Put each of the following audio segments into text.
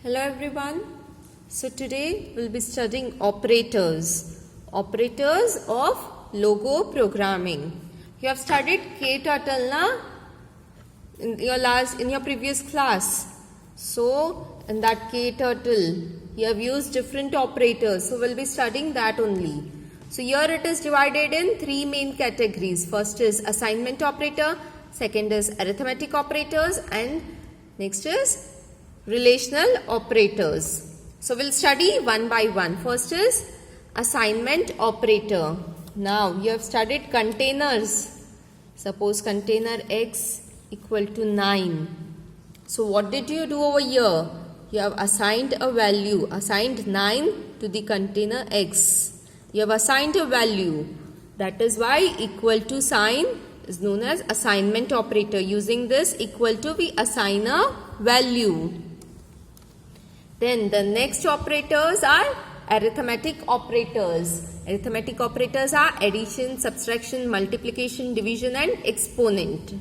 Hello everyone. So today we'll be studying operators of logo programming. You have studied KTurtle na in your previous class. So in that KTurtle you have used different operators. So we'll be studying that only. So here it is divided in three main categories. First is assignment operator, second is arithmetic operators, and next is relational operators. So we'll study one by one. First is assignment operator. Now you have studied containers. Suppose container X equal to 9. So what did you do over here? You have assigned a value, assigned 9 to the container X. You have assigned a value. That is why equal to sign is known as assignment operator. Using this equal to, we assign a value. Then the next operators are arithmetic operators. Arithmetic operators are addition, subtraction, multiplication, division and exponent.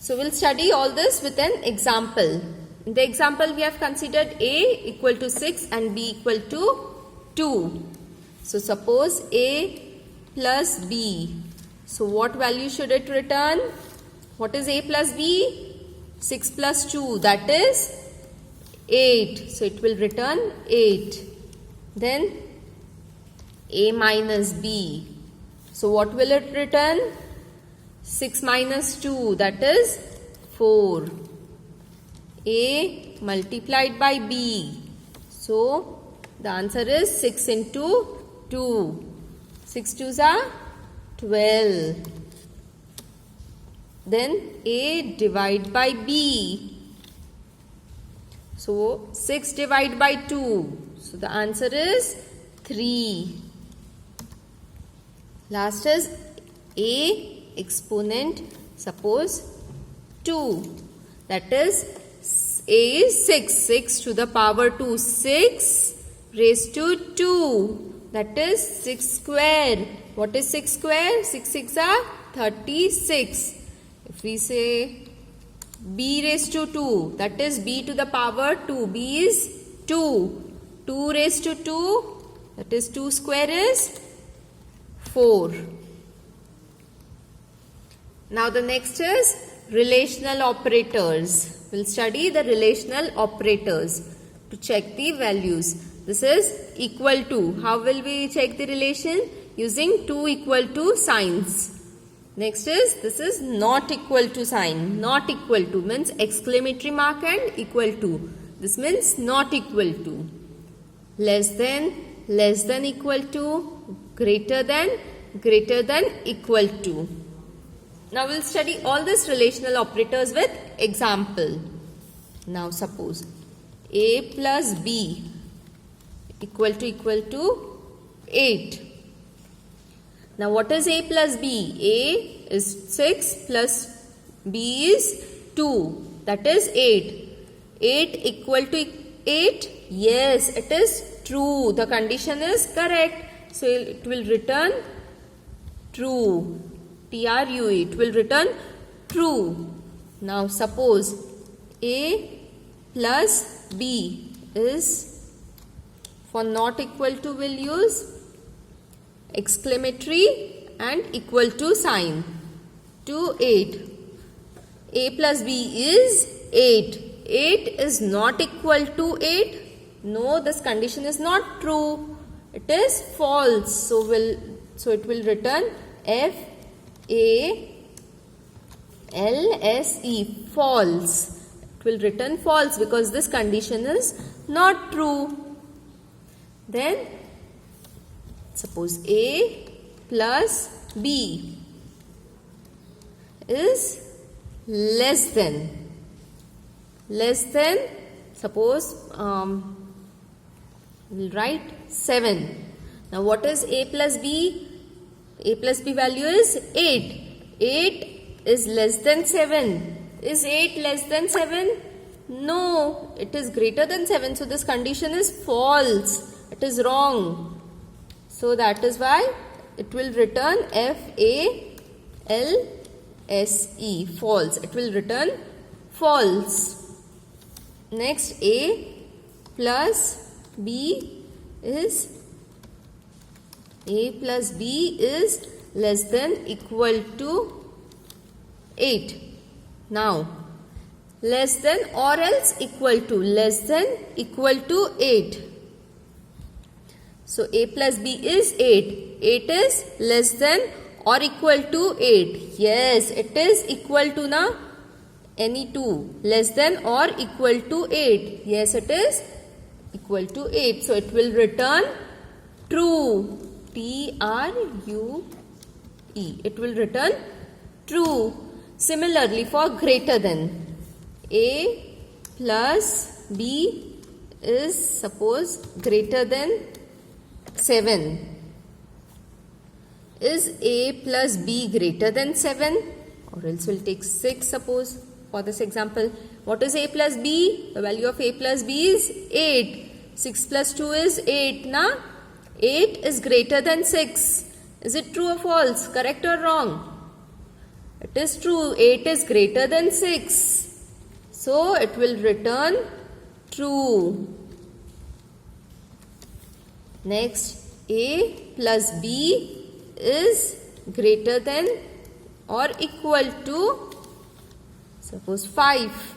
So we'll study all this with an example. In the example we have considered A equal to 6 and B equal to 2. So suppose A plus B. So what value should it return? What is A plus B? 6 plus 2, that is 8. So it will return 8. Then A minus B. So what will it return? 6 minus 2, that is 4. A multiplied by B. So the answer is 6 into 2. 6 2s are 12. Then A divided by B. So 6 divided by 2. So the answer is 3. Last is A exponent, suppose 2. That is A is 6. 6 to the power 2. 6 raised to 2. That is 6 square. What is 6 square? 6 6 are 36. If we say B raised to 2, that is B to the power 2. B is 2. 2 raised to 2, that is 2 square is 4. Now the next is relational operators. We'll study the relational operators to check the values. This is equal to. How will we check the relation? Using two equal to signs. Next is, this is not equal to sign. Not equal to means exclamatory mark and equal to. This means not equal to. Less than equal to, greater than equal to. Now we'll study all these relational operators with example. Now suppose A plus B equal to 8. Now what is A plus B? A is 6 plus B is 2. That is 8. 8 equal to 8? Yes, it is true. The condition is correct. So it will return true. T-R-U-E. It will return true. Now suppose A plus B is, for not equal to we'll use exclamatory and equal to sign. To 8. A plus B is 8. 8 is not equal to 8. No, this condition is not true. It is false. So it will return F-A-L-S-E. False. It will return false because this condition is not true. Then suppose A plus B is less than, suppose we'll write 7. Now what is A plus B? A plus B value is 8. 8 is less than 7. Is 8 less than 7? No, it is greater than 7. So this condition is false. It is wrong. So that is why it will return F-A-L-S-E. False. It will return false. Next, A plus B is A plus B is less than equal to 8. Now, less than or else equal to, less than equal to 8. So, A plus B is 8. 8 is less than or equal to 8. Yes, it is equal to na any two. Less than or equal to 8. Yes, it is equal to 8. So, it will return true. T-R-U-E. It will return true. Similarly, for greater than, A plus B is suppose greater than 7. Is A plus B greater than 7? Or else we'll take 6 suppose for this example. What is A plus B? The value of A plus B is 8. 6 plus 2 is 8. Na? 8 is greater than 6. Is it true or false? Correct or wrong? It is true. 8 is greater than 6. So, it will return true. Next, A plus B is greater than or equal to, suppose 5.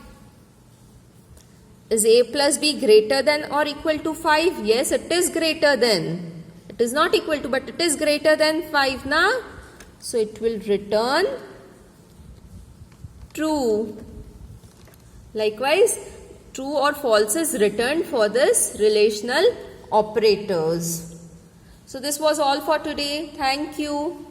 Is A plus B greater than or equal to 5? Yes, it is greater than. It is not equal to, but it is greater than 5 na. So, it will return true. Likewise, true or false is returned for this relational operators. So, this was all for today. Thank you.